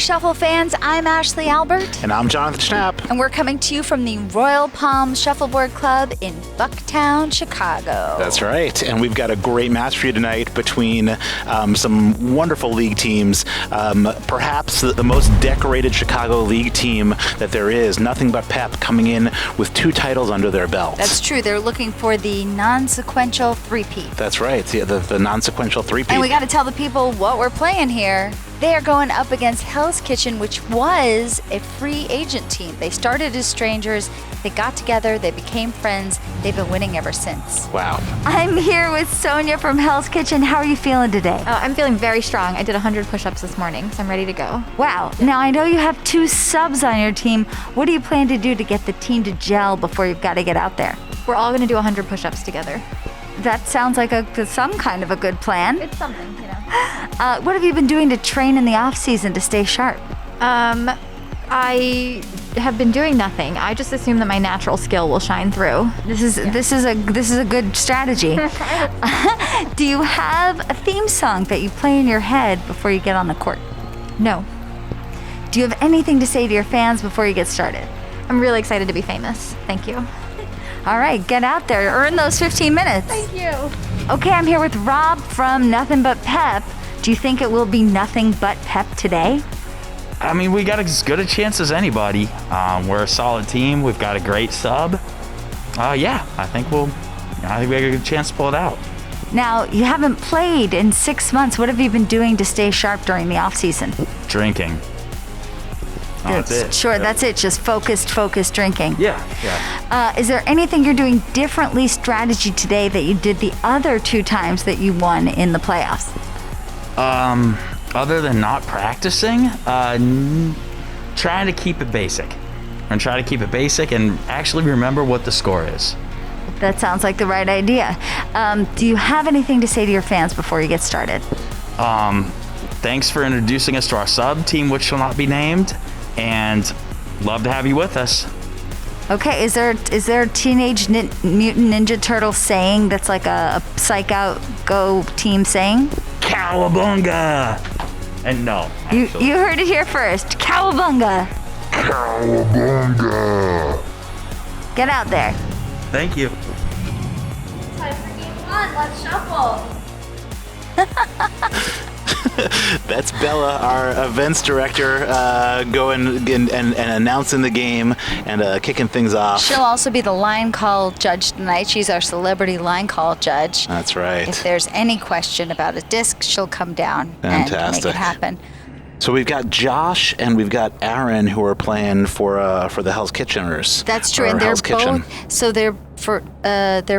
Shuffle fans, I'm Ashley Albert. And I'm Jonathan Schnapp. And we're coming to you from the Royal Palms Shuffleboard Club in Bucktown, Chicago. That's right. And we've got a great match for you tonight between some wonderful league teams. Perhaps the most decorated Chicago league team that there is. Nothing but Pepp coming in with 2 titles under their belt. That's true. They're looking for the non-sequential three-peat. That's right. The non-sequential three-peat. And we got to tell the people what we're playing here. They are going up against Hell's Kitchen, which was a free agent team. They started as strangers, they got together, they became friends, they've been winning ever since. Wow. I'm here with Sonia from Hell's Kitchen. How are you feeling today? I'm feeling very strong. I did 100 push-ups this morning, so I'm ready to go. Wow. Now, I know you have 2 subs on your team. What do you plan to do to get the team to gel before you've got to get out there? We're all going to do 100 push-ups together. That sounds like some kind of a good plan. It's something, you know. What have you been doing to train in the off-season to stay sharp? I have been doing nothing. I just assume that my natural skill will shine through. This is a good strategy. Do you have a theme song that you play in your head before you get on the court? No. Do you have anything to say to your fans before you get started? I'm really excited to be famous. Thank you. All right, get out there. Earn those 15 minutes. Thank you. Okay, I'm here with Rob from Nothing But Pepp. Do you think it will be nothing but Pepp today? I mean, we got as good a chance as anybody. We're a solid team. We've got a great sub. Yeah, I think we have a good chance to pull it out. Now, you haven't played in 6 months. What have you been doing to stay sharp during the off-season? Drinking. That's it. Sure, Yep. That's it. Just focused drinking. Yeah. Is there anything you're doing differently strategy today that you did the other 2 times that you won in the playoffs? Other than not practicing, trying to keep it basic. And try to keep it basic and actually remember what the score is. That sounds like the right idea. Do you have anything to say to your fans before you get started? Thanks for introducing us to our sub team, which shall not be named, and love to have you with us. Okay, is there a Teenage Mutant Ninja Turtle saying that's like a Psych Out Go team saying? Cowabunga! And no, You actually. heard it here first. Cowabunga! Cowabunga! Get out there. Thank you. Time for game 1. Let's shuffle. That's Bella, our events director, going and announcing the game and kicking things off. She'll also be the line call judge tonight. She's our celebrity line call judge. That's right. If there's any question about a disc, she'll come down and Fantastic. make it happen. So we've got Josh and we've got Aaron who are playing for the Hell's Kitcheners. That's true, or and they're Hell's Kitchen. both. So they're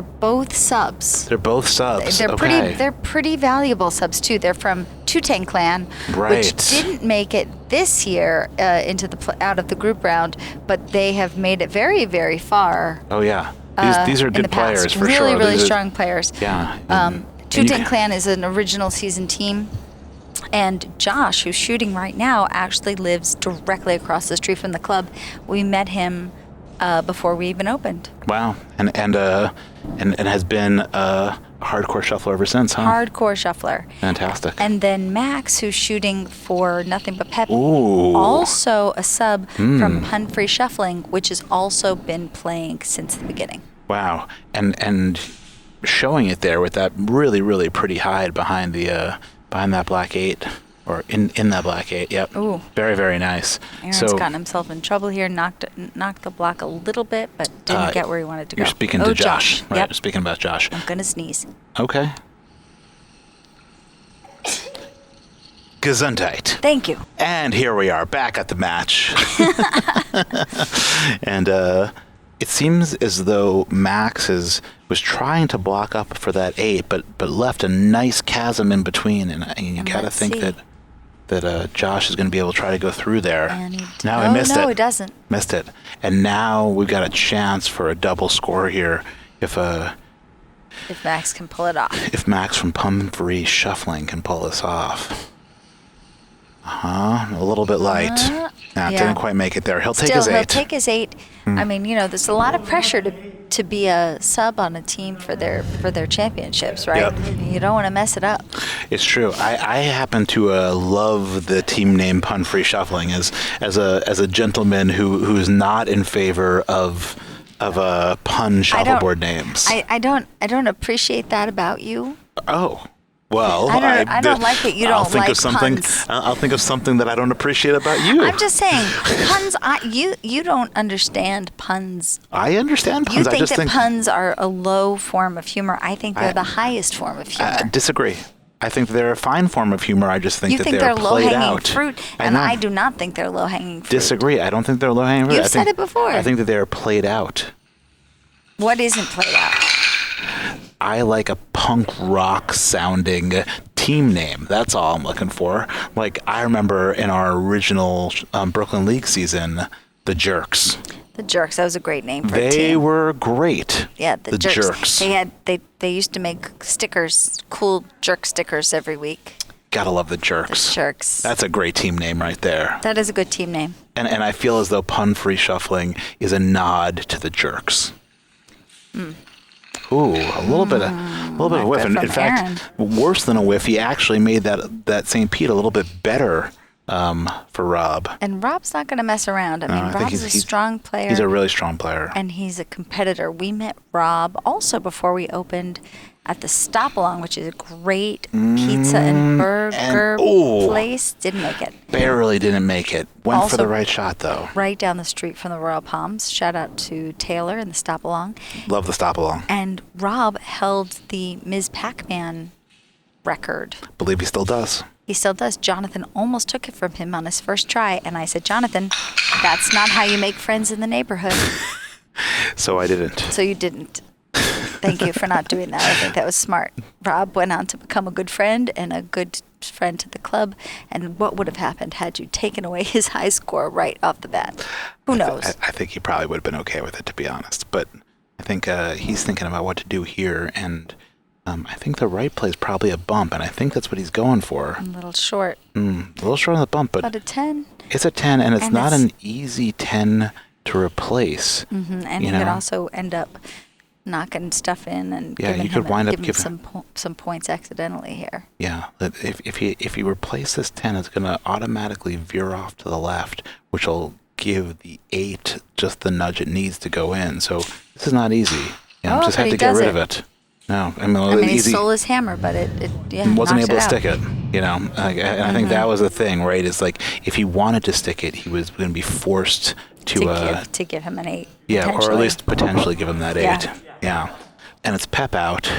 both subs. They're both subs. They're okay. pretty valuable subs too. They're from Tu-Tang Clan, Right. which didn't make it this year into out of the group round, but they have made it very, very far. Oh yeah. These are in the good past. players for really, sure. Really These are- strong players. Yeah. Tu-Tang Clan is an original season team. And Josh, who's shooting right now, actually lives directly across the street from the club. We met him before we even opened. Wow. And has been a hardcore shuffler ever since, huh? Hardcore shuffler. Fantastic. And then Max, who's shooting for Nothing But Pepp, Ooh. also a sub from Pun Free Shuffling, which has also been playing since the beginning. Wow. And showing it there with that really, really pretty hide behind that black 8, or in that black 8. Yep. Ooh. Very, very nice. Aaron's So gotten himself in trouble here, knocked the block a little bit, but didn't get where he wanted to go. you're speaking to Josh, right? Yep. Speaking about Josh. I'm gonna sneeze. Okay. Gesundheit. Thank you. And here we are, back at the match. And it seems as though Max was trying to block up for that 8, but left a nice chasm in between, and you gotta let's think see. that Josh is going to be able to try to go through there. And he Now I missed it. No, it doesn't. Missed it. And now we've got a chance for a double score here if Max can pull it off. if Max from Pum Free Shuffling can pull this off. A little bit light. Yeah. Didn't quite make it there. He'll take his 8. He'll take his 8. I mean, there's a lot of pressure to to be a sub on a team for their championships, right? Yep. You don't want to mess it up. It's true. I happen to love the team name Pun Free Shuffling as a gentleman who's not in favor of pun shuffleboard names. I don't appreciate that about you. Oh. Well, I don't like that you don't like puns. I'll think of something that I don't appreciate about you. I'm just saying, puns. You don't understand puns. I understand puns. You think I just that puns are a low form of humor. I think they're the highest form of humor. I disagree. I think they're a fine form of humor. I just think you that think they're played low-hanging out. fruit, and I do not think they're low-hanging fruit. Disagree. I don't think they're low-hanging fruit. You've said it before. I think that they're played out. What isn't played out? I like a punk rock sounding team name. That's all I'm looking for. Like, I remember in our original Brooklyn League season, the Jerks. The Jerks. That was a great name for a team. They were great. Yeah, the Jerks. They used to make stickers, cool jerk stickers every week. Gotta love the Jerks. The Jerks. That's a great team name right there. That is a good team name. And I feel as though Pun Free Shuffling is a nod to the Jerks. Ooh, a little bit of a whiff. In fact, worse than a whiff, he actually made that St. Pete a little bit better for Rob. And Rob's not going to mess around. I mean, Rob's a strong player. He's a really strong player. And he's a competitor. We met Rob also before we opened at the Stop Along, which is a great pizza and burger place. Didn't make it. Barely didn't make it. Went also, for the right shot, though. Right down the street from the Royal Palms. Shout out to Taylor and the Stop Along. Love the Stop Along. And Rob held the Ms. Pac-Man record. Believe he still does. He still does. Jonathan almost took it from him on his first try. And I said, Jonathan, that's not how you make friends in the neighborhood. So I didn't. So you didn't. Thank you for not doing that. I think that was smart. Rob went on to become a good friend and a good friend to the club. And what would have happened had you taken away his high score right off the bat? Who knows? I think he probably would have been okay with it, to be honest. But I think he's thinking about what to do here. And I think the right play is probably a bump. And I think that's what he's going for. A little short. A little short on the bump. But a 10. It's a 10, and it's not an easy 10 to replace. And you could also end up knocking stuff in and giving him some points accidentally here. Yeah, if he replaces this 10, it's going to automatically veer off to the left, which will give the 8 just the nudge it needs to go in. So this is not easy. Just have to get rid of it. No, I mean he stole his hammer, but it wasn't able to stick it. And I think that was the thing, right? It's like if he wanted to stick it, he was going to be forced to give him an 8. Yeah, or at least potentially give him that 8. Yeah. And it's Pepp out.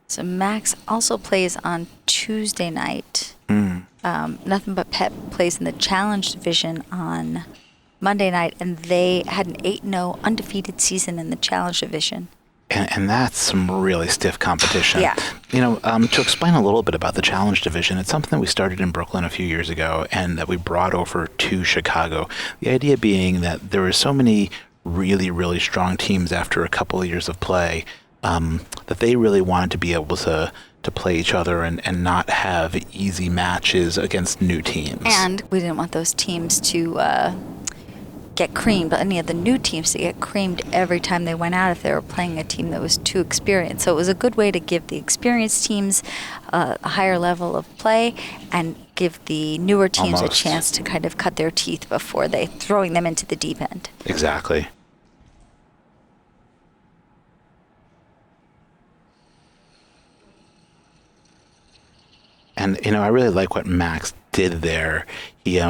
So Max also plays on Tuesday night. Nothing But Pepp plays in the Challenge Division on Monday night, and they had an 8-0 undefeated season in the Challenge Division. And that's some really stiff competition. Yeah. To explain a little bit about the Challenge Division, it's something that we started in Brooklyn a few years ago and that we brought over to Chicago. The idea being that there were so many really, really strong teams after a couple of years of play that they really wanted to be able to play each other and not have easy matches against new teams. And we didn't want those teams to get creamed, any of the new teams to get creamed every time they went out if they were playing a team that was too experienced. So it was a good way to give the experienced teams a higher level of play and give the newer teams a chance to kind of cut their teeth before throwing them into the deep end. Exactly. And, I really like what Max did there. He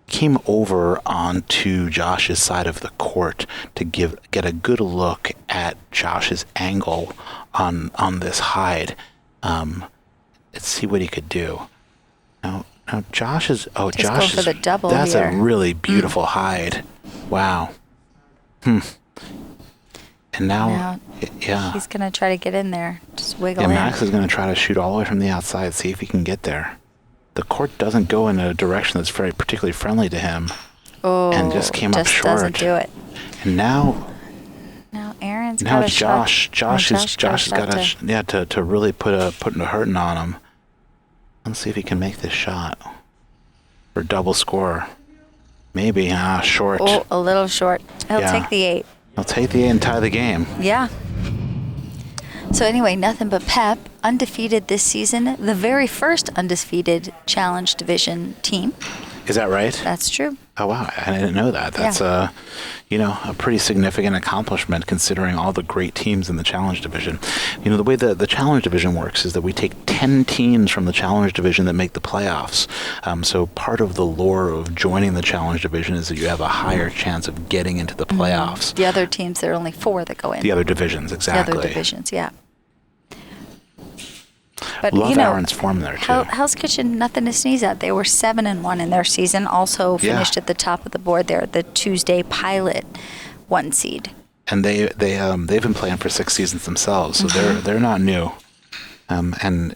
came over onto Josh's side of the court to get a good look at Josh's angle on this hide. Let's see what he could do. Now Josh is Josh for the double that's here. A really beautiful hide. Wow. And now he's gonna try to get in there, just wiggle in. in. Max is gonna try to shoot all the way from the outside, see if he can get there. The court doesn't go in a direction that's very particularly friendly to him. And just came up short. Doesn't do it. And now Aaron's now got it's a Josh. shot. Josh has got to really put a hurting on him. Let's see if he can make this shot for double score. Maybe short. Oh, a little short. He'll Yeah. take the 8. I'll take the 8 and tie the game. Yeah. So anyway, nothing but Pepp, undefeated this season, the very first undefeated Challenge Division team. Is that right? That's true. Oh, wow. I didn't know that. That's a pretty significant accomplishment considering all the great teams in the Challenge Division. The way the Challenge Division works is that we take 10 teams from the Challenge Division that make the playoffs. So part of the lore of joining the Challenge Division is that you have a higher chance of getting into the playoffs. The other teams, there are only 4 that go in. The other divisions, exactly. The other divisions, yeah. But Love Aaron's form there, too. Hell's Kitchen, nothing to sneeze at. They were 7-1 in their season. Also finished at the top of the board. They're the Tuesday Pilot 1 seed. And they've been playing for 6 seasons themselves, so they're not new. And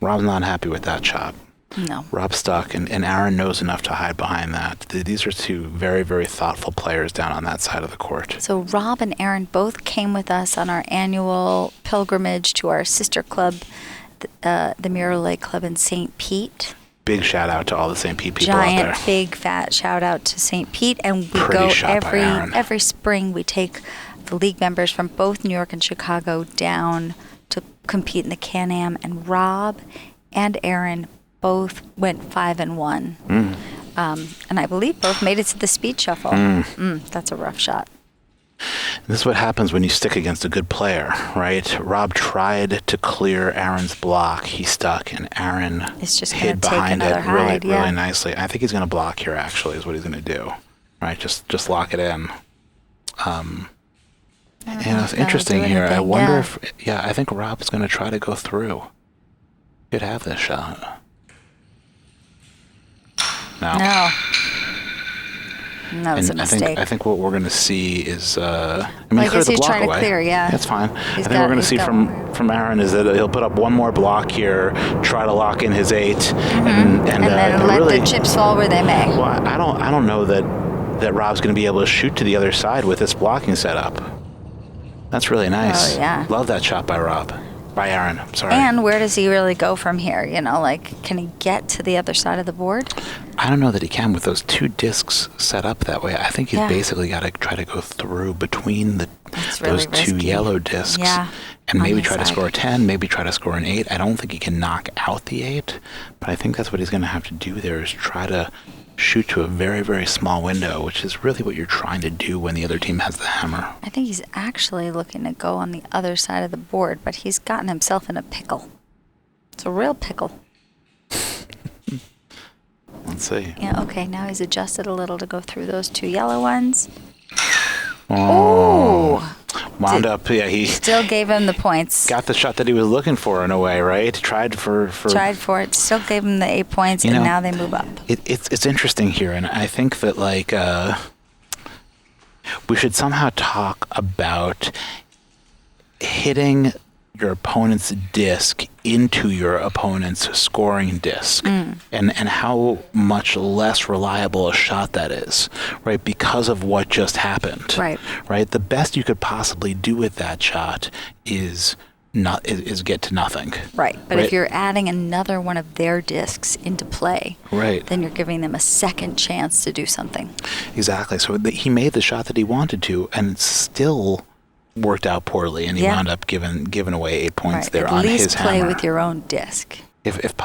Rob's not happy with that shot. No. Rob's stuck, and Aaron knows enough to hide behind that. These are 2 very, very thoughtful players down on that side of the court. So Rob and Aaron both came with us on our annual pilgrimage to our sister club, the Mirror Lake Club in St. Pete. Big shout out to all the St. Pete people out there. Giant, big, fat shout out to St. Pete. And we Pretty go shot by Aaron. every spring. We take the league members from both New York and Chicago down to compete in the Can-Am. And Rob and Aaron both went 5-1. And I believe both made it to the speed shuffle. That's a rough shot. This is what happens when you stick against a good player, right? Rob tried to clear Aaron's block. He stuck, and Aaron hid behind it really nicely. I think he's going to block here, actually, is what he's going to do. Right? Just lock it in. It's interesting here. I wonder if... Yeah, I think Rob's going to try to go through. Could have this shot. No. That was a mistake. I think what we're going to see is, I guess he's trying to clear, yeah. That's fine. I think what we're going to see from Aaron is that he'll put up one more block here, try to lock in his 8, and then let the chips fall where they may. Well, I don't know that Rob's going to be able to shoot to the other side with this blocking setup. That's really nice. Oh, yeah. Love that shot by Rob. By Aaron, sorry. And where does he really go from here? Can he get to the other side of the board? I don't know that he can with those 2 discs set up that way. I think he's basically got to try to go through between those 2 yellow discs and maybe try to score a 10, maybe try to score an 8. I don't think he can knock out the 8, but I think that's what he's going to have to do there is try to shoot to a very, very small window, which is really what you're trying to do when the other team has the hammer. I think he's actually looking to go on the other side of the board, but he's gotten himself in a pickle. It's a real pickle. Let's see. Yeah, okay, now he's adjusted a little to go through those 2 yellow ones. Oh. Wound up, he still gave him the points. Got the shot that he was looking for in a way, right? Tried for it, still gave him the 8 points, and now they move up. It's interesting here, and I think that we should somehow talk about hitting your opponent's disc into your opponent's scoring disc and how much less reliable a shot that is, right? Because of what just happened. Right? The best you could possibly do with that shot is get to nothing. Right. But if you're adding another one of their discs into play, then you're giving them a second chance to do something. Exactly. So he made the shot that he wanted to, and it's still worked out poorly, and he wound up giving away 8 points there on his hammer. At least play with your own disc. If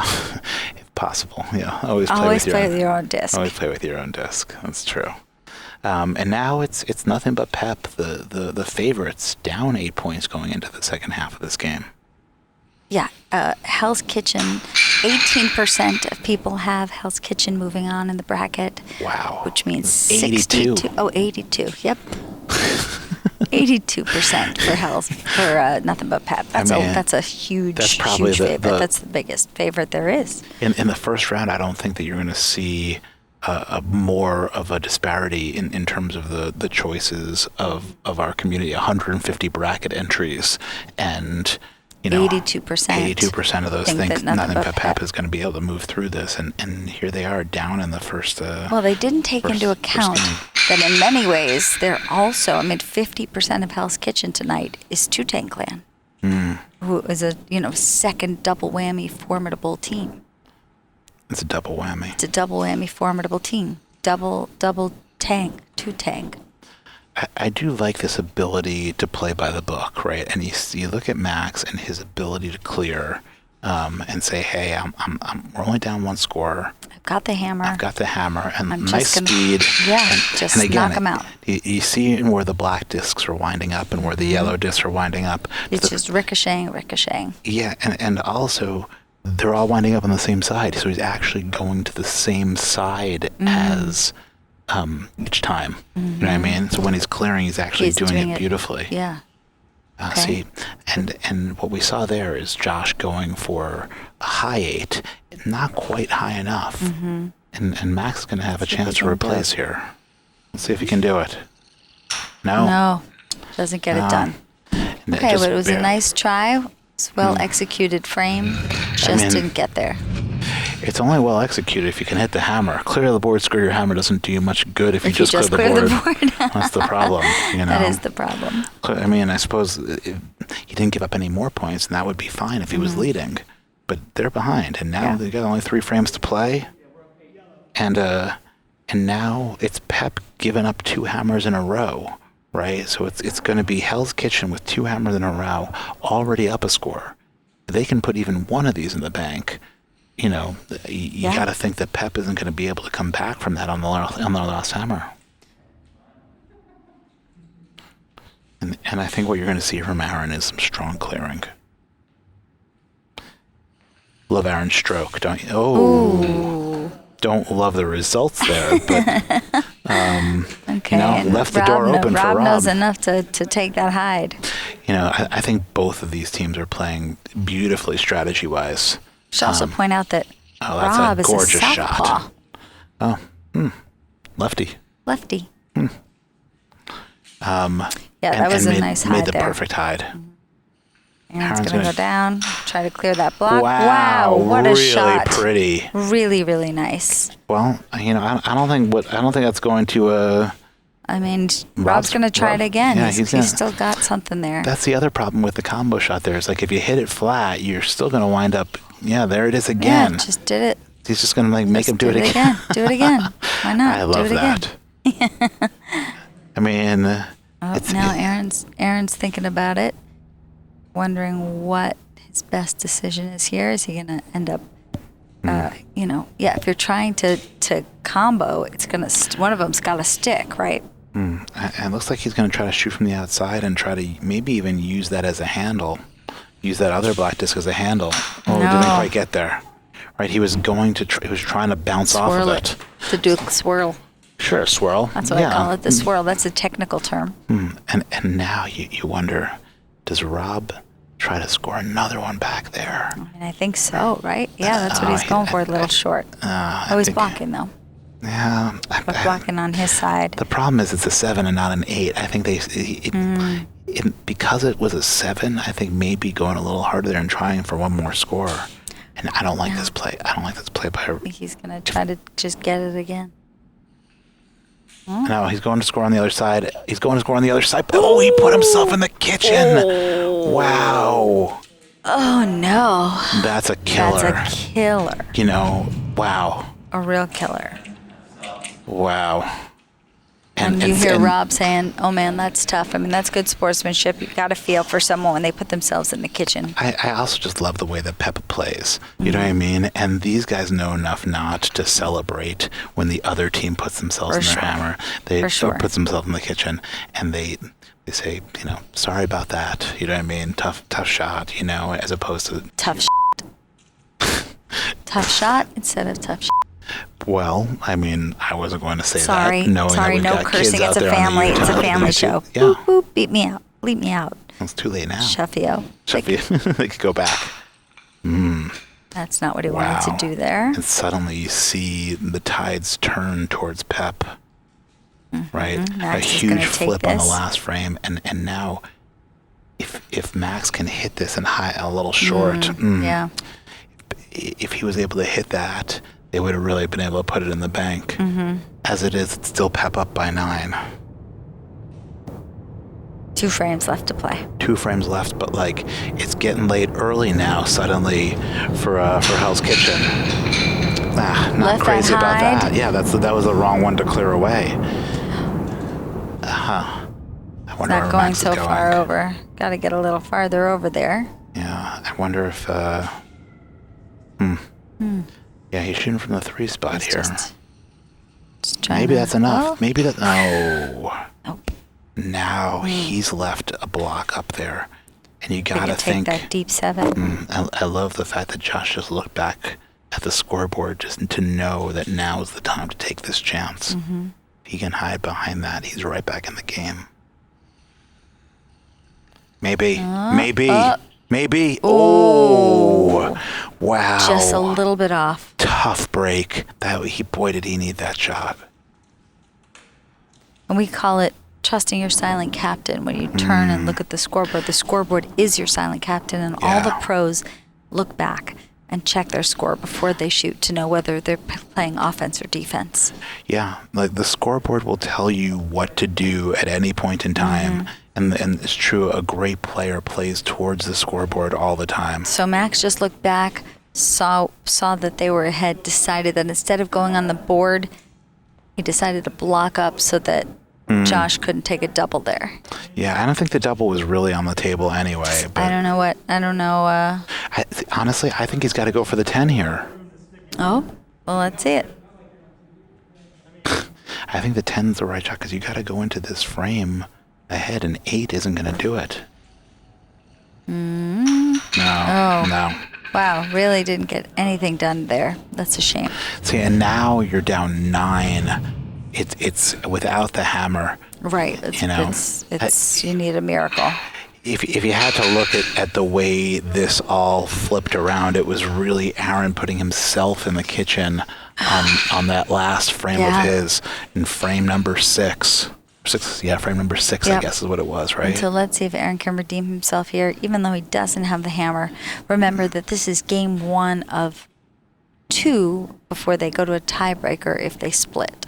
possible, yeah. Always play with your own disc. Always play with your own disc. That's true. And now it's nothing but Pepp, the favorites, down 8 points going into the second half of this game. Yeah, Hell's Kitchen, 18% of people have Hell's Kitchen moving on in the bracket. Wow. Which means 82. 62. Oh, 82. Yep. 82% for Nothing But Pepp. That's a huge favorite. That's the biggest favorite there is. In the first round, I don't think that you're going to see more of a disparity in terms of the choices of our community. 150 bracket entries, and 82% of those think Nothing But Pepp is going to be able to move through this, and here they are down in the first. Well, they didn't take into account that in many ways they're also. 50% of Hell's Kitchen tonight is Tu-Tang Clan, who is a second double whammy formidable team. It's a double whammy. It's a double whammy formidable team. double tank, Tu-Tang. I do like this ability to play by the book, right? And you look at Max and his ability to clear and say, hey, we're only down 1 score. I've got the hammer. And I'm nice just gonna, speed. Yeah, just and again, knock them out. You see where the black discs are winding up and where the yellow discs are winding up. It's just ricocheting. Yeah, and also they're all winding up on the same side, so he's actually going to the same side as each time. You know what I mean? So when he's clearing, he's actually doing it beautifully. Yeah. Okay. See, and what we saw there is Josh going for a high 8, not quite high enough. And Max is going to have a chance to replace here. Let's see if he can do it. No, doesn't get it done. Okay, but it was a nice try. It's well executed frame. Just didn't get there. It's only well executed if you can hit the hammer. Clear the board, screw your hammer doesn't do you much good if you just clear the board. That's the problem, you know. That is the problem. I mean, I suppose he didn't give up any more points, and that would be fine if he was leading. But they're behind, and now they've got only 3 frames to play. And now it's Pepp giving up 2 hammers in a row, right? So it's going to be Hell's Kitchen with 2 hammers in a row, already up a score. They can put even one of these in the bank. You know, you got to think that Pepp isn't going to be able to come back from that on the last hammer. And I think what you're going to see from Aaron is some strong clearing. Love Aaron's stroke, don't you? Oh, don't love the results there, but okay, you know, left the door open for Rob. Rob knows enough to take that hide. You know, I think both of these teams are playing beautifully strategy-wise. Should also point out that that's Rob a gorgeous is a southpaw. shot. Lefty. Yeah, that was a nice hide made the there. perfect hide. Aaron's going to go down, try to clear that block. Wow, what a shot. Really pretty. Really, really nice. Well, you know, I don't think that's going to I mean, Rob's going to try it again. Yeah, he's still got something there. That's the other problem with the combo shot there. Is like if you hit it flat, you're still going to wind up, there it is again. Yeah, just did it. He's just going to make him do it again. Do it again. Why not? I love that. I mean, now Aaron's thinking about it, wondering what his best decision is here. Is he going to end up, if you're trying to combo, it's going to, one of them's got to stick, right? And it looks like he's going to try to shoot from the outside and try to maybe even use that as a handle. Use that other black disc as a handle. Oh, didn't quite get there. Right, he was going to. He was trying to bounce off of it. The Duke swirl. Sure, swirl. That's what I call it. The swirl. That's a technical term. And now you wonder, does Rob try to score another one back there? I mean, I think so, right? Yeah, that's what he's going for. A little short. He's blocking though. Yeah, but blocking on his side. The problem is it's a 7 and not an 8. I think because it was a 7, I think maybe going a little harder there and trying for one more score. And I don't like this play. I don't like this play by her. I think he's going to try to just get it again. No, he's going to score on the other side. Oh, he put himself in the kitchen. Wow. Oh, no. That's a killer. That's a killer. You know, wow. A real killer. Wow. And you hear Rob saying, oh, man, that's tough. I mean, that's good sportsmanship. You've got to feel for someone when they put themselves in the kitchen. I also just love the way that Pepp plays. You know what I mean? And these guys know enough not to celebrate when the other team puts themselves in their hammer. They puts themselves in the kitchen, and they say, sorry about that. You know what I mean? Tough shot, as opposed to... Tough Tough shot instead of tough shit. Well, I mean, I wasn't going to say that. Sorry, No cursing. It's a family. It's a family show. Yeah. Boop, boop, beat me out. Bleep me out. It's too late now. Shuffio. They could go back. That's not what he wanted to do there. And suddenly you see the tides turn towards Pepp. Right? Max a huge flip on the last frame. And now, if Max can hit this and high a little short, yeah. If he was able to hit that, they would have really been able to put it in the bank. As it is, it's still Pepp up by 9. 2 frames left to play. 2 frames left, but it's getting late early now. Suddenly, for Hell's Kitchen. Not Left crazy about behind. that. Yeah, that was the wrong one to clear away. I wonder Not where going Max is so going. far over. Got to get a little farther over there. Yeah, I wonder if. Yeah, he's shooting from the 3 spot He's here. just trying Maybe to- that's enough. Oh, Maybe that. No. nope. Now he's left a block up there, and you We gotta can take think. that deep 7. I love the fact that Josh just looked back at the scoreboard just to know that now is the time to take this chance. If he can hide behind that, he's right back in the game. Maybe. Maybe. Oh, wow. Just a little bit off. Tough break. Boy, did he need that shot. And we call it trusting your silent captain. When you turn and look at the scoreboard is your silent captain, and all the Yeah. pros look back and check their score before they shoot to know whether they're playing offense or defense. Yeah, like the scoreboard will tell you what to do at any point in time. And it's true, a great player plays towards the scoreboard all the time. So Max just looked back, saw that they were ahead, decided that instead of going on the board, he decided to block up so that Josh couldn't take a double there. Yeah, I don't think the double was really on the table anyway. But I don't know. Honestly, I think he's got to go for the 10 here. Oh, well, let's see it. I think the 10's the right shot because you got to go into this frame ahead, and 8 isn't going to do it. No. Wow, really didn't get anything done there. That's a shame. See, and now you're down 9. It's without the hammer. Right. You need a miracle. If you had to look at the way this all flipped around, it was really Aaron putting himself in the kitchen on that last frame of his in frame number 6. Frame number 6, I guess is what it was, right? And so let's see if Aaron can redeem himself here, even though he doesn't have the hammer. Remember that this is game 1 of 2 before they go to a tiebreaker if they split.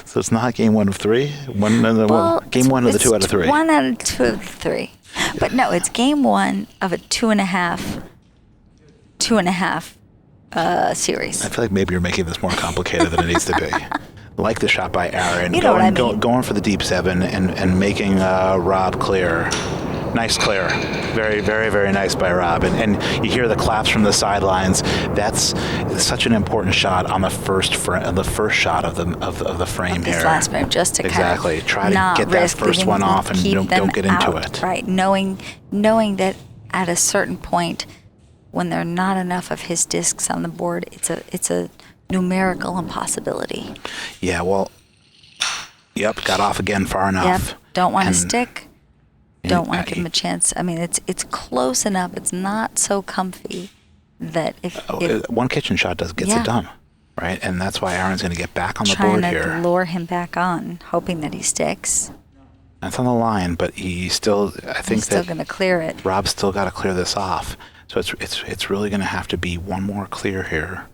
So it's not game 1 of 3? Game 1 of the 2 out of 3. 1 out of 2 of 3. But no, it's game 1 of a 2.5 series. I feel like maybe you're making this more complicated than it needs to be. Like the shot by Aaron, You know what I mean. going for the deep 7 and making Rob clear. Nice clear. Very, very, very nice by Rob. And you hear the claps from the sidelines. That's such an important shot on the first shot of the frame This here. last frame, just to exactly. kind of Try to not get that risk first leaving one them, off and keep don't them get into out, it. Right, knowing that at a certain point, when there are not enough of his discs on the board, it's a numerical impossibility. Yeah, well, got off again far enough. Yep. Don't want to And- stick. Don't want to give him a chance. I mean, it's close enough. It's not so comfy that if one kitchen shot gets it done, right? And that's why Aaron's going to get back on the trying board to here. lure him back on, hoping that he sticks. That's on the line, but I think He's still that going to clear it. Rob's still got to clear this off. So it's really going to have to be one more clear here.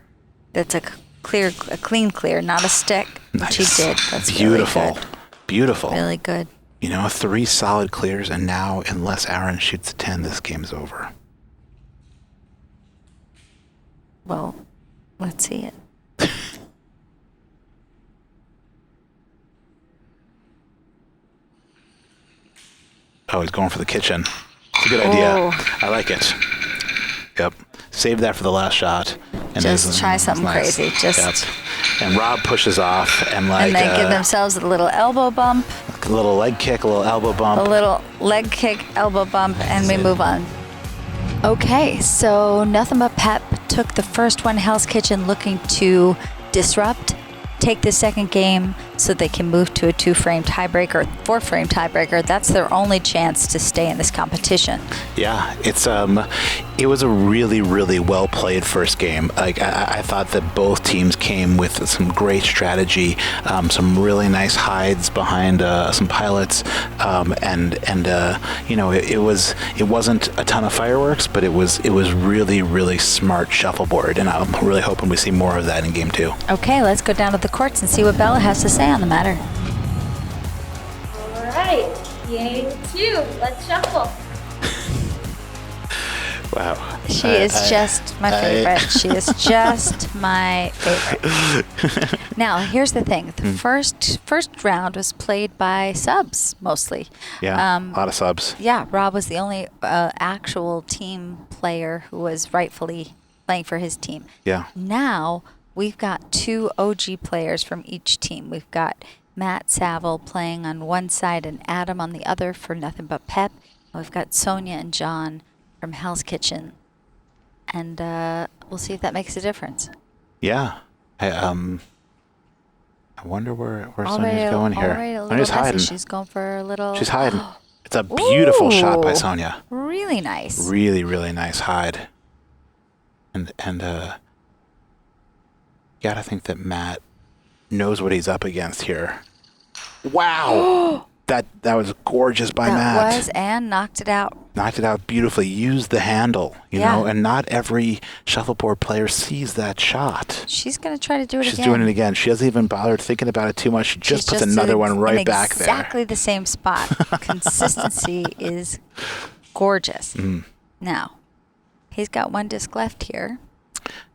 That's a clean clear, not a stick, which he did. That's beautiful, really good. beautiful. Really good. 3 solid clears, and now unless Aaron shoots a 10, this game's over. Well, let's see it. Oh, he's going for the kitchen. It's a good idea. Oh. I like it. Yep. Save that for the last shot. And Just try something crazy. And Rob pushes off and And they give themselves a little elbow bump, a little leg kick, a little elbow bump. a little leg kick, elbow bump, and we move on. Okay, so nothing but Pepp took the first one, Hell's Kitchen, looking to disrupt, take the second game so they can move to a 2-frame tiebreaker, 4-frame tiebreaker. That's their only chance to stay in this competition. Yeah, it was a really, really well played first game. Like I thought that both teams came with some great strategy, some really nice hides behind some pilots, it wasn't a ton of fireworks, but it was really, really smart shuffleboard, and I'm really hoping we see more of that in game 2. Okay, let's go down to the courts and see what Bella has to say on the matter. All right, game 2. Let's shuffle. Wow. She is just my favorite. She is just my favorite. Now, here's the thing. The first round was played by subs, mostly. Yeah, a lot of subs. Yeah, Rob was the only actual team player who was rightfully playing for his team. Yeah. Now, we've got 2 OG players from each team. We've got Matt Saville playing on one side and Adam on the other for Nothing But Pepp. We've got Sonia and John from Hell's Kitchen. And we'll see if that makes a difference. Yeah. I wonder where Already Sonia's going here. Already a little Sonia's messy. hiding. She's going for a little... She's hiding. It's a beautiful shot by Ooh. Sonia. Really nice. Really, really nice hide. And gotta think that Matt knows what he's up against here. Wow. that was gorgeous by Matt. That was, and knocked it out. Knocked it out beautifully. Used the handle, you know, and not every shuffleboard player sees that shot. She's going to try to do it again. She's doing it again. She doesn't even bother thinking about it too much. She just puts another one right back there. Exactly the same spot. Consistency is gorgeous. Now, he's got 1 disc left here.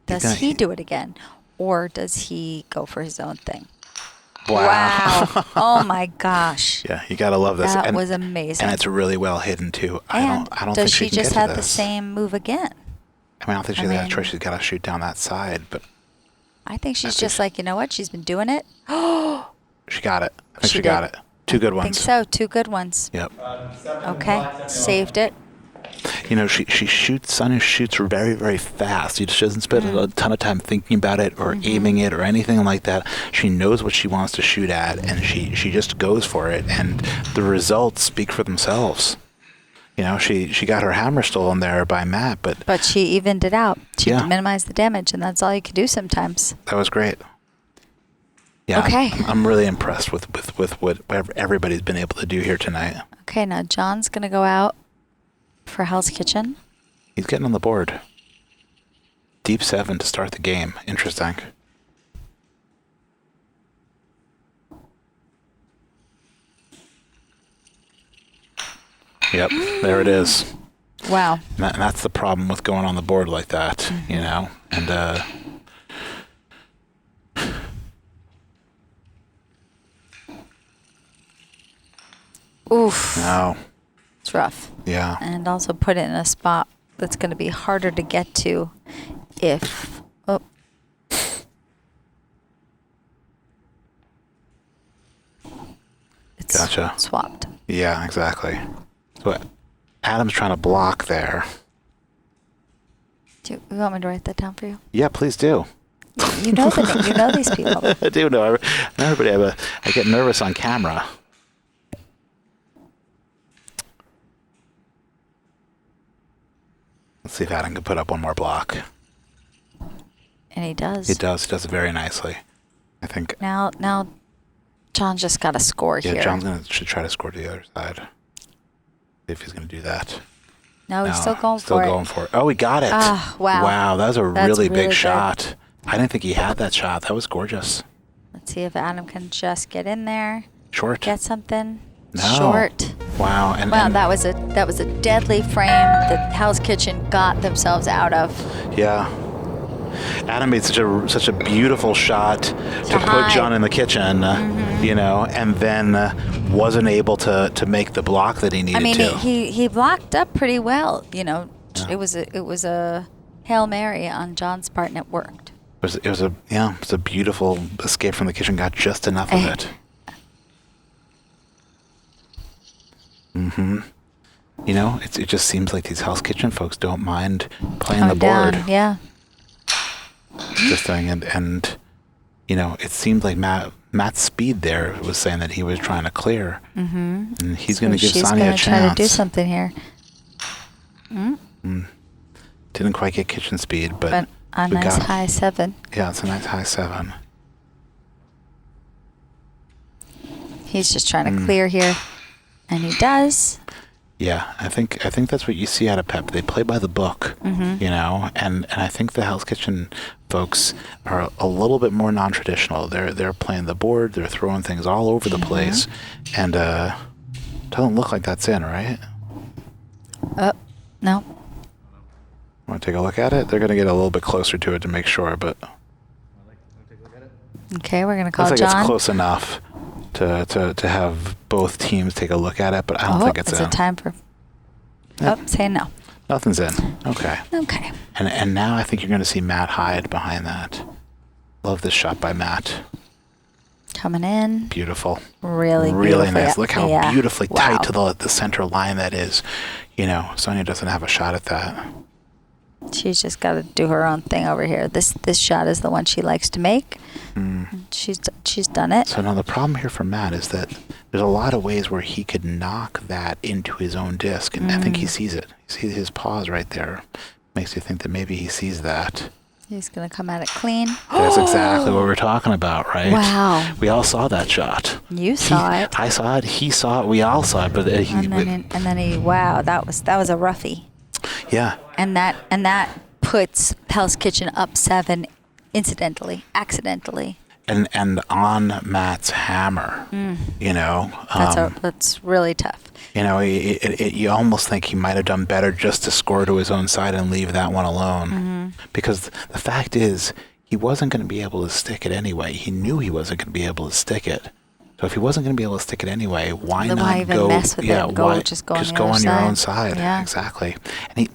Does he do it again? Or does he go for his own thing? Wow. Oh my gosh. Yeah, you gotta love this. That was amazing. And it's really well hidden too. And I don't does think she can just get to have the this. same move again? I mean, I don't think she's got a choice. She's got to shoot down that side, but I think she's just like, you know what? She's been doing it. she got it. I think She she got did. it. 2 good I ones. think so. 2 good ones. Yep. Okay. Saved it. You know, Sonia shoots very, very fast. She doesn't spend a ton of time thinking about it or aiming it or anything like that. She knows what she wants to shoot at, and she just goes for it, and the results speak for themselves. You know, she got her hammer stolen there by Matt, But she evened it out. She Yeah. minimized the damage, and that's all you can do sometimes. that was great. Yeah, Okay. I'm really impressed with what everybody's been able to do here tonight. Okay, now John's going to go out for Hell's Kitchen. He's getting on the board. Deep 7 to start the game. Interesting. Yep, there it is. Wow. And that's the problem with going on the board like that, you know? And, Oof. no. It's rough. Yeah. And also put it in a spot that's going to be harder to get to if... Oh. It's Gotcha. swapped. Yeah, exactly. So Adam's trying to block there. Do you want me to write that down for you? Yeah, please do. You know you know these people. I do know. Everybody, I get nervous on camera. Let's see if Adam can put up one more block. And he does. He does. He does it very nicely. I think. Now, John just got a score Yeah, here. John's should try to score to the other side. See if he's going to do that. No, he's still going still for it. going for it. Oh, he got it. Ah, wow. Wow, that was a That's really really big good. shot. I didn't think he had that shot. That was gorgeous. Let's see if Adam can just get in there, Short. get something. No. Short. Wow. Wow, that was a deadly frame that Hell's Kitchen got themselves out of. Yeah. Adam made such a beautiful shot to put hide. John in the kitchen, you know, and then wasn't able to make the block that he needed I mean, to. he blocked up pretty well. You know, it was a Hail Mary on John's part, and it worked. It was a beautiful escape from the kitchen. Got just enough of it. You know, it just seems like these Hell's Kitchen folks don't mind playing the board. Down, yeah. Interesting, and you know, it seemed like Matt's speed there was saying that he was trying to clear, and he's going to give Sonia a chance. She's going to try to do something here. Didn't quite get kitchen speed, but a we nice got- high 7. Yeah, it's a nice high 7. He's just trying to clear here, and he does. Yeah, I think that's what you see out of Pepp. They play by the book, you know, and I think the Hell's Kitchen folks are a little bit more non-traditional. They're playing the board, they're throwing things all over the place, and doesn't look like that's in, right? No. Want to take a look at it? They're going to get a little bit closer to it to make sure, but Okay, we're gonna call looks like John. it's close enough to have both teams take a look at it, but I don't think it's is in. it time for? Yep. Oh, say no. Nothing's in. Okay. Okay. And now I think you're going to see Matt hide behind that. Love this shot by Matt. Coming in. Beautiful. Really Really beautifully- nice. Look how yeah. beautifully Wow. tight to the center line that is. You know, Sonia doesn't have a shot at that. She's just got to do her own thing over here. This shot is the one she likes to make. She's done it. So now the problem here for Matt is that there's a lot of ways where he could knock that into his own disc, and I think he sees it. You see his paws right there. Makes you think that maybe he sees that. He's gonna come at it clean. That's exactly what we're talking about, right? Wow. We all saw that shot. You saw it. I saw it. He saw it. We all saw it. But And then he. Wow, that was a roughie. yeah. And that puts Hell's Kitchen up 7, accidentally. And on Matt's hammer, you know. That's really tough. You know, you almost think he might have done better just to score to his own side and leave that one alone. Because the fact is, he wasn't going to be able to stick it anyway. He knew he wasn't going to be able to stick it. So if he wasn't going to be able to stick it anyway, why Then not why even go? mess with it and go- why just go on just the go other on your own side? side? Yeah. Exactly. And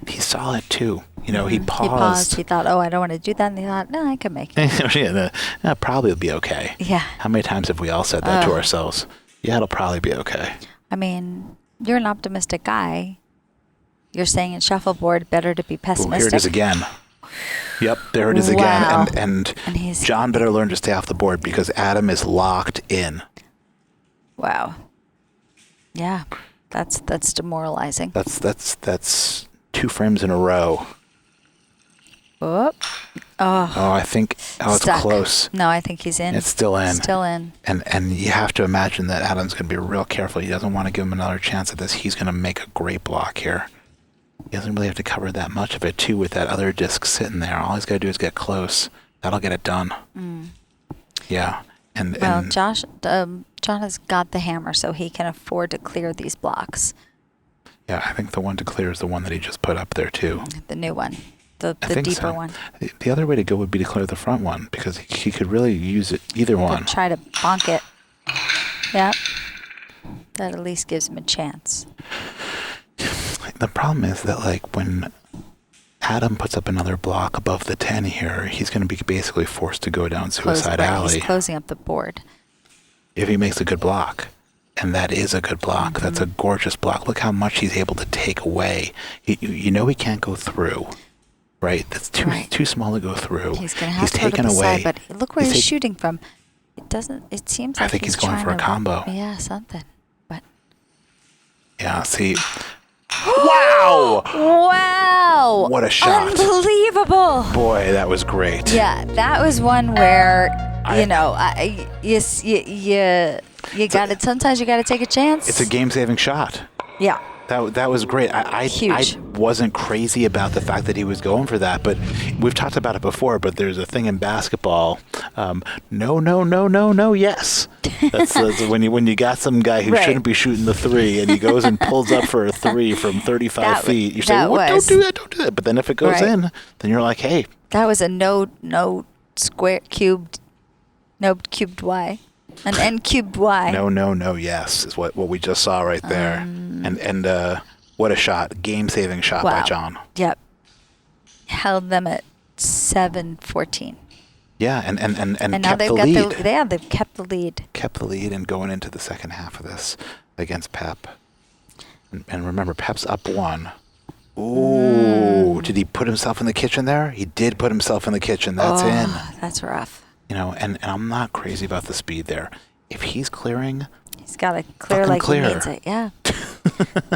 he saw it too. You know, he He paused. paused. He thought, "Oh, I don't want to do that." And he thought, "No, I can make it." Yeah, that probably will be okay. Yeah. How many times have we all said that to ourselves? Yeah, it'll probably be okay. I mean, you're an optimistic guy. You're saying in Shuffleboard, better to be Ooh, pessimistic. here it is again. Yep, there it is Wow. again. And And he's- John better learn to stay off the board because Adam is locked in. Wow. Yeah, that's demoralizing. That's 2 frames in a row. Oh, Oh, I think it's stuck. close. No, I think he's in. It's still in. Still in. And you have to imagine that Adam's going to be real careful. He doesn't want to give him another chance at this. He's going to make a great block here. He doesn't really have to cover that much of it, too, with that other disc sitting there. All he's got to do is get close. That'll get it done. Yeah. Well, And John has got the hammer, so he can afford to clear these blocks. yeah, I think the one to clear is the one that he just put up there, too. The new one, the I think deeper so. one. The other way to go would be to clear the front one because he could really use it either one. Could try to bonk it. Yeah. That at least gives him a chance. The problem is that like when Adam puts up another block above the 10 here, he's going to be basically forced to go down Suicide Alley He's closing up the board. if he makes a good block. And that is a good block. That's a gorgeous block. Look how much he's able to take away. You know he can't go through, right? That's too small to go through. He's going to have to go to taken the away. side, but look where he's take- shooting from. It doesn't. It seems I like think he's going trying for a to- combo. Yeah, something. But Yeah, see. Wow! wow! What a shot. Unbelievable! Boy, that was great. Yeah, that was one where I- you got it. Sometimes you got to take a chance. It's a game-saving shot. Yeah. That was great. I Huge. wasn't crazy about the fact that he was going for that, but we've talked about it before. But there's a thing in basketball: no, yes. That's when you got some guy who Right. shouldn't be shooting the 3, and he goes and pulls up for a 3 from 35 feet. You say, that "What? was- Don't do that." But then if it goes Right. in, then you're like, "Hey, That was a no cubed Y, an n cubed Y. no, yes," is what we just saw right there. And what a shot! Game-saving shot by Wow. John. Yep. Held them at 7-14. Yeah, and And now kept they've the got lead. they've kept the lead. Kept the lead and going into the second half of this against Pepp. And remember, Pepp's up 1. Ooh, did he put himself in the kitchen there? He did put himself in the kitchen. That's in. That's rough. You know, and I'm not crazy about the speed there. If he's clearing, He's got to clear Fucking like clear. he means it. Yeah.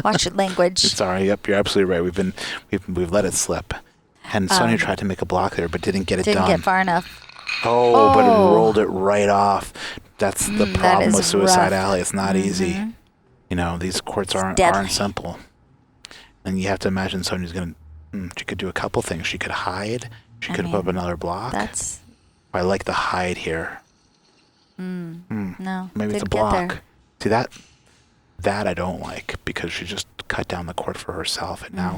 Watch your language. sorry, yep, you're absolutely right. We've let it slip. And Sonia tried to make a block there, but didn't get it Didn't done. get far enough. Oh, but it rolled it right off. That's the that problem is with Suicide rough. Alley. It's not easy. You know, these courts aren't deadly. simple. And you have to imagine Sonia's going to, she could do a couple things. She could hide. She could put up another block. That's I like the hide here. no. Maybe it's a didn't get there. block. See, that I don't like because she just cut down the court for herself, and now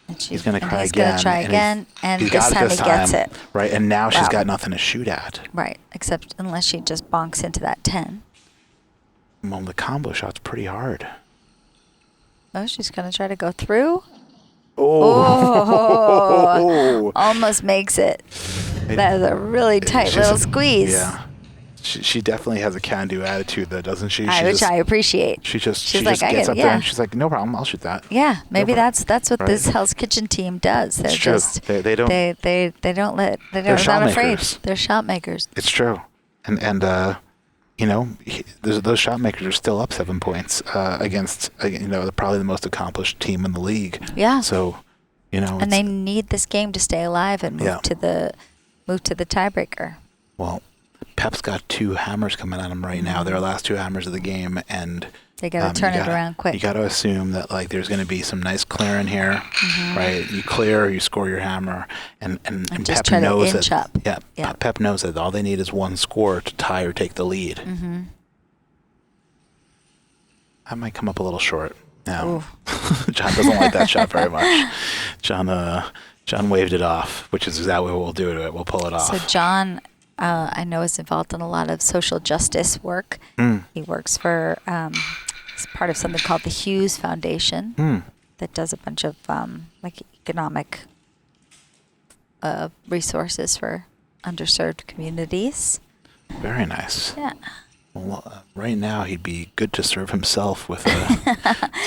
And he's going to try he's again. Gonna try again, and he's this got it time this he gets it. Right, and now she's Wow. got nothing to shoot at. Right, except unless she just bonks into that 10. Well, the combo shot's pretty hard. Oh, she's going to try to go through. Oh, Almost makes it. That is a really tight little squeeze. Yeah. She definitely has a can-do attitude, though, doesn't she? Which I appreciate. She just She's like, I gets get up it, there yeah. and she's like, no problem, I'll shoot that. Yeah, maybe No that's what Right. this Hell's Kitchen team does. They're It's true. just They don't. they don't let they're shot not afraid. makers. They're shot makers. It's true, and you know, those shot makers are still up 7 points against probably the most accomplished team in the league. Yeah. So, And they need this game to stay alive and move to the tiebreaker. Well, Pepp's got 2 hammers coming at him right now. Their last 2 hammers of the game, and They got to turn it around quick. You got to assume that there's going to be some nice clearing here, right? You clear, or you score your hammer, and just Pepp try to knows inch that. up. Yeah, Yeah. Pepp knows that all they need is one score to tie or take the lead. That might come up a little short. No, John doesn't like that shot very much. John waved it off, which is exactly what we'll do to it. We'll pull it off. So John, I know, is involved in a lot of social justice work. He works for, he's part of something called the Hughes Foundation that does a bunch of economic resources for underserved communities. Very nice. Yeah. Well, right now he'd be good to serve himself with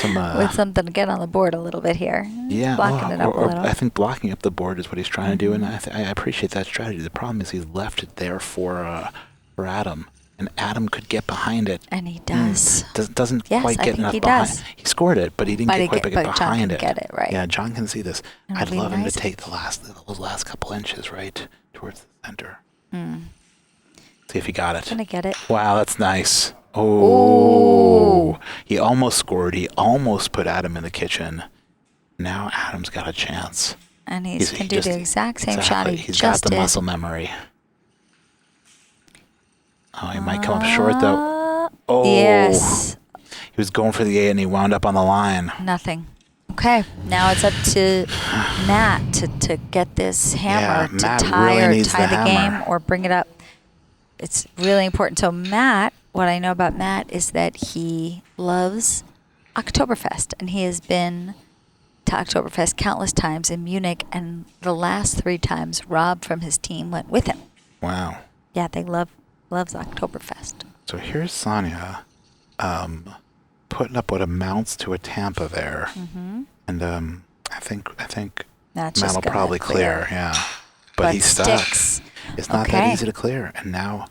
some With something to get on the board a little bit here. Yeah, Blocking it up a little. I think blocking up the board is what he's trying to do, and I appreciate that strategy. The problem is he's left it there for Adam, and Adam could get behind it. And he does. Doesn't Yes, quite I get think enough he behind. does. He scored it, but he didn't quite get but John behind can it. get it, right. Yeah, John can see this. It'll I'd be love him to nice. take those last couple inches right towards the center. See if he got it. Gonna get it. Wow, that's nice. Oh, he almost scored. He almost put Adam in the kitchen. Now Adam's got a chance. And he can do the exact same shot he He's just got the did. muscle memory. Oh, he might come up short though. Oh, Yes. He was going for the 8 and he wound up on the line. Nothing. Okay, now it's up to Matt to get this hammer to Matt tie really or needs tie the the hammer. game or bring it up. It's really important. So Matt, what I know about Matt is that he loves Oktoberfest, and he has been to Oktoberfest countless times in Munich, and the last 3 times Rob from his team went with him. Wow. Yeah, they loves Oktoberfest. So here's Sonia putting up what amounts to a Tampa there. And I think That's Matt just will gonna probably clear. Yeah. But he's stuck. sticks. It's not Okay. that easy to clear. And now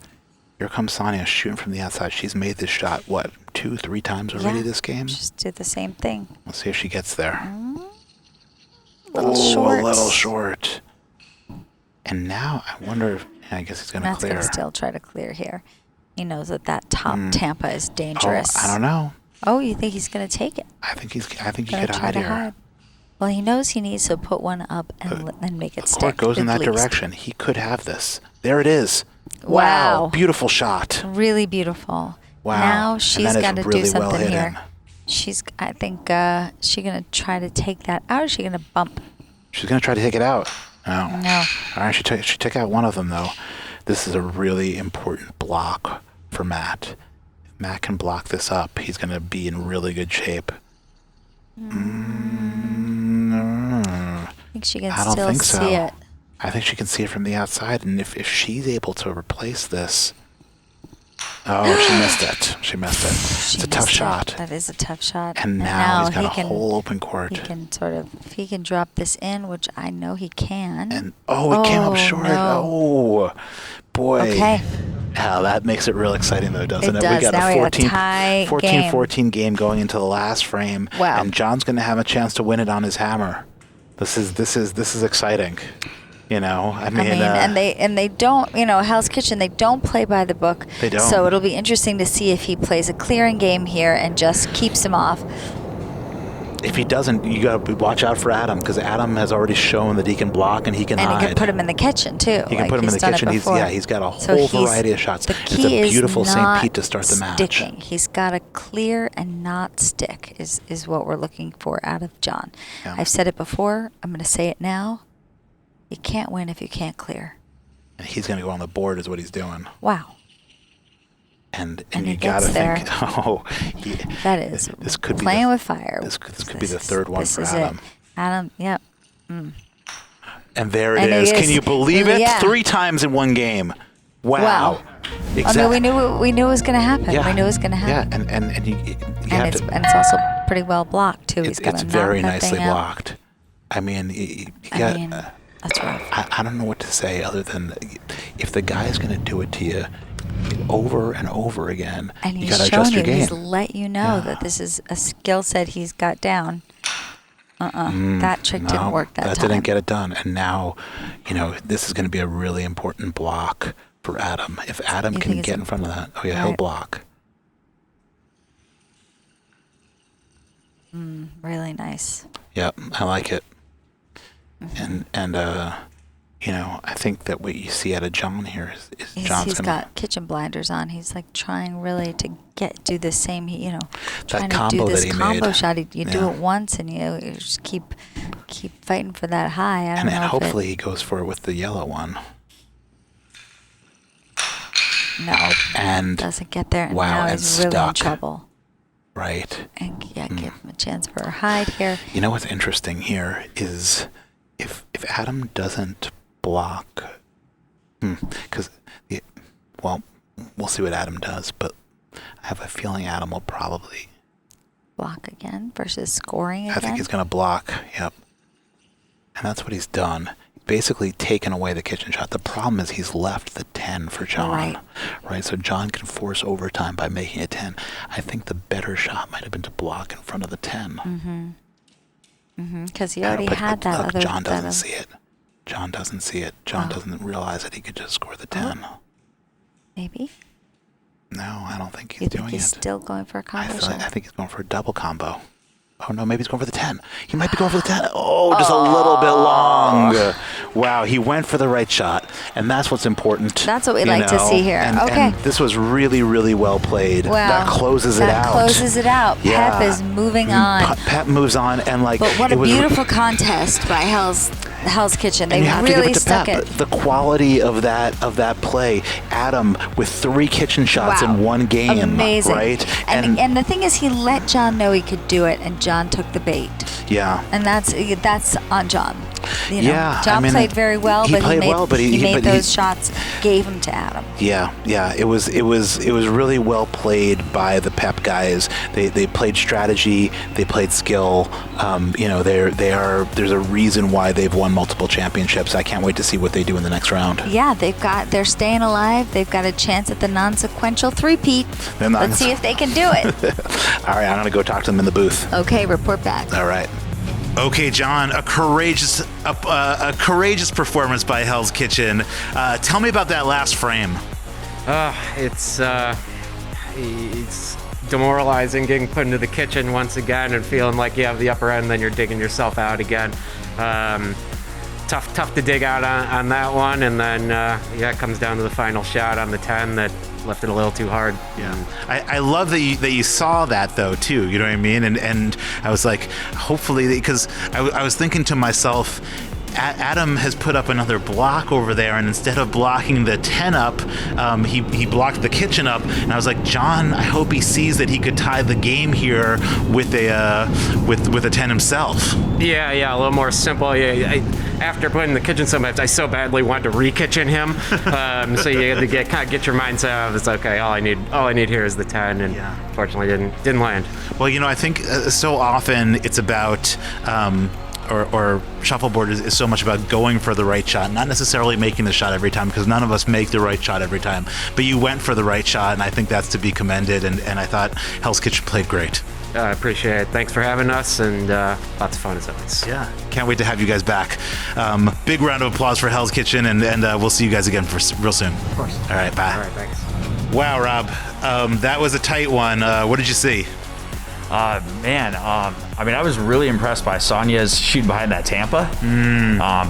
here comes Sonia shooting from the outside. She's made this shot, 2, 3 times already Yeah, this game? Just do the same thing. Let's see if she gets there. Little short. A little short. And now I wonder if, I guess he's going to Matt's clear. going to still try to clear here. He knows that top Tampa is dangerous. I don't know. Oh, you think he's going to take it? I think he Gonna could try hide to here. hide. Well, he knows he needs to put one up and then make it The stick. court goes in at that least. direction. He could have this. There it is. Wow. Beautiful shot. Really beautiful. Wow. Now And she's that is got to really do well something hidden. here. I think she's going to try to take that out, or is she going to bump? She's going to try to take it out. No. No. All right, she took out one of them, though. This is a really important block for Matt. If Matt can block this up, he's going to be in really good shape. I think she can I don't still think see so. it. I think she can see it from the outside, and if she's able to replace this... Oh, she missed it. She missed it. It's a tough missed it. shot. That is a tough shot. And now he's got he a whole open court. He can if he can drop this in, which I know he can. And it came up short. No. Oh, boy. Okay. Yeah, that makes it real exciting, though, doesn't it? It does. We got Now a we got a tie 14-14 game going into the last frame. Wow. And John's going to have a chance to win it on his hammer. This is exciting. I mean, and they don't, Hell's Kitchen, they don't play by the book. They don't. So it'll be interesting to see if he plays a clearing game here and just keeps him off. If he doesn't, you got to watch out for Adam, because Adam has already shown that he can block and he can hide. And he can put him in the kitchen too. He can put him in the kitchen. He's got a whole variety of shots. The It's key a beautiful is St. not Pete to start the match. sticking. He's got to clear and not stick is what we're looking for out of John. Yeah. I've said it before. I'm going to say it now. You can't win if you can't clear. And he's going to go on the board is what he's doing. Wow. And he you got to gets think, That is this could be playing with fire. This could be the third one for This Adam. is it. Adam, yep. And there it And is. it Can is. you believe it? Yeah. 3 times in one game. Wow. I mean, we knew it was going to happen. Yeah. We knew it was going to happen. Yeah, and you have to. And it's also pretty well blocked too. He's got It's to knock very that nicely thing out. blocked. I mean, That's rough. I don't know what to say other than if the guy's going to do it to you over and over again, And you he's got to shown adjust you, your game. he's let you know that this is a skill set he's got down. That trick didn't work that time. That didn't get it done. And now, this is going to be a really important block for Adam. If Adam can get in front of that, he'll block. Really nice. Yep, I like it. And I think that what you see out of John here is John's He's gonna, got kitchen blinders on. He's like trying really to do the same. Trying that combo to do this that he combo made. shot. You do it once, and you just keep fighting for that high. I don't know. And hopefully he goes for it with the yellow one. No, and doesn't get there. And wow, now and he's really in stuck. trouble. Right. And give him a chance for a hide here. You know what's interesting here is if Adam doesn't block, because we'll see what Adam does, but I have a feeling Adam will probably Block again versus scoring again. I think he's going to block. Yep. And that's what he's done. Basically taken away the kitchen shot. The problem is he's left the 10 for John. Right. So John can force overtime by making a 10. I think the better shot might have been to block in front of the 10. Because he already had that look, other. John doesn't see it. John doesn't see it. John doesn't realize that he could just score the 10. Maybe. No, I don't think he's doing it. He's still going for a combo shot? I think he's going for a double combo. Oh, no, maybe he's going for the 10. He might be going for the 10. Oh, just a little bit long. Wow, he went for the right shot, and that's what's important. That's what we like to see here. And this was really, really well played. Wow. That closes it out. That closes it out. Yeah. Pepp is moving on. Pepp moves on, and But what a beautiful contest by Hell's Kitchen. They and you have to really give it to stuck Pepp. it. The quality of that play. Adam with 3 kitchen shots in one game. Amazing. Right? And the thing is, he let John know he could do it, and John took the bait. Yeah. And that's on John. Yeah, John played very well, he made those shots, gave them to Adam. Yeah. It was really well played by the Pepp guys. They played strategy, they played skill. There's a reason why they've won multiple championships. I can't wait to see what they do in the next round. Yeah, they're staying alive. They've got a chance at the non-sequential three-peat. Let's see if they can do it. All right, I'm gonna go talk to them in the booth. Okay, report back. All right. Okay, John, a courageous performance by Hell's Kitchen. Tell me about that last frame. It's demoralizing getting put into the kitchen once again and feeling like you have the upper end, then you're digging yourself out again. Tough to dig out on that one, and then it comes down to the final shot on the 10 that left it a little too hard. Yeah, I love that you saw that though too. You know what I mean? And I was like, hopefully, because I was thinking to myself, Adam has put up another block over there, and instead of blocking the 10 up, he blocked the kitchen up. And I was like, John, I hope he sees that he could tie the game here with a 10 himself. Yeah, a little more simple. Yeah, after putting the kitchen so much, I so badly wanted to re-kitchen him. So you had to get your mindset of, it's okay. All I need here is the 10, and fortunately didn't land. Well, I think so often it's about. Or Shuffleboard is so much about going for the right shot, not necessarily making the shot every time, because none of us make the right shot every time. But you went for the right shot, and I think that's to be commended, and I thought Hell's Kitchen played great. I appreciate it. Thanks for having us, and lots of fun as always. Yeah, can't wait to have you guys back. Big round of applause for Hell's Kitchen, and we'll see you guys again real soon. Of course. All right, bye. All right, thanks. Wow, Rob, that was a tight one. What did you see? Man, I mean, I was really impressed by Sonya's shooting behind that Tampa.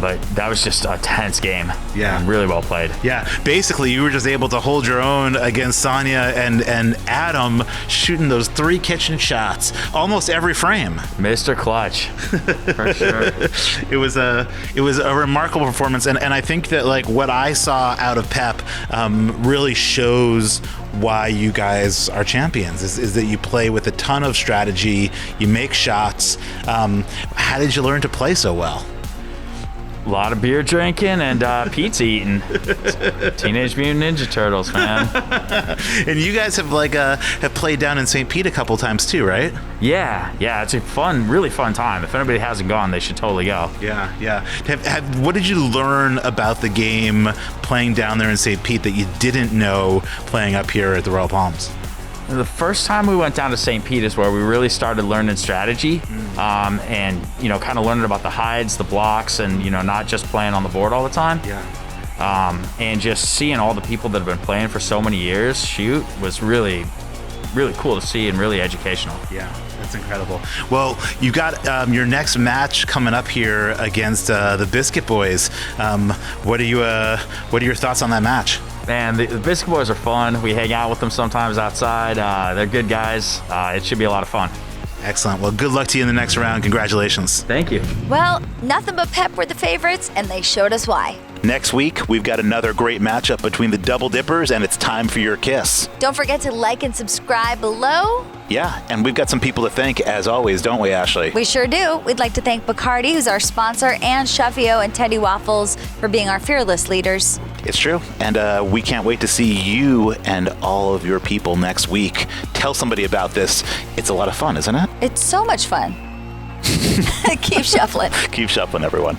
But that was just a tense game. Yeah. Really well played. Yeah, basically you were just able to hold your own against Sonya and Adam shooting those 3 kitchen shots almost every frame. Mr. Clutch. For sure. It was a remarkable performance, and I think that like what I saw out of Pepp really shows why you guys are champions is that you play with a ton of strategy, you make shots. How did you learn to play so well? A lot of beer drinking and pizza eating. Teenage Mutant Ninja Turtles, man. And you guys have played down in St. Pete a couple times too, right? Yeah, it's a really fun time. If anybody hasn't gone, they should totally go. Yeah. What did you learn about the game playing down there in St. Pete that you didn't know playing up here at the Royal Palms? The first time we went down to St. Pete is where we really started learning strategy, and kind of learning about the hides, the blocks, and not just playing on the board all the time. Yeah. And just seeing all the people that have been playing for so many years shoot was really, really cool to see and really educational. Yeah, that's incredible. Well, you've got your next match coming up here against the Biscuit Boys. What are your thoughts on that match? Man, the Biscuit Boys are fun. We hang out with them sometimes outside. They're good guys. It should be a lot of fun. Excellent. Well, good luck to you in the next round. Congratulations. Thank you. Well, nothing but Pepp were the favorites, and they showed us why. Next week, we've got another great matchup between the Double Dippers, and it's time for your kiss. Don't forget to like and subscribe below. Yeah, and we've got some people to thank, as always, don't we, Ashley? We sure do. We'd like to thank Bacardi, who's our sponsor, and Shuffio and Teddy Waffles for being our fearless leaders. It's true, and we can't wait to see you and all of your people next week. Tell somebody about this. It's a lot of fun, isn't it? It's so much fun. Keep shuffling. Keep shuffling, everyone.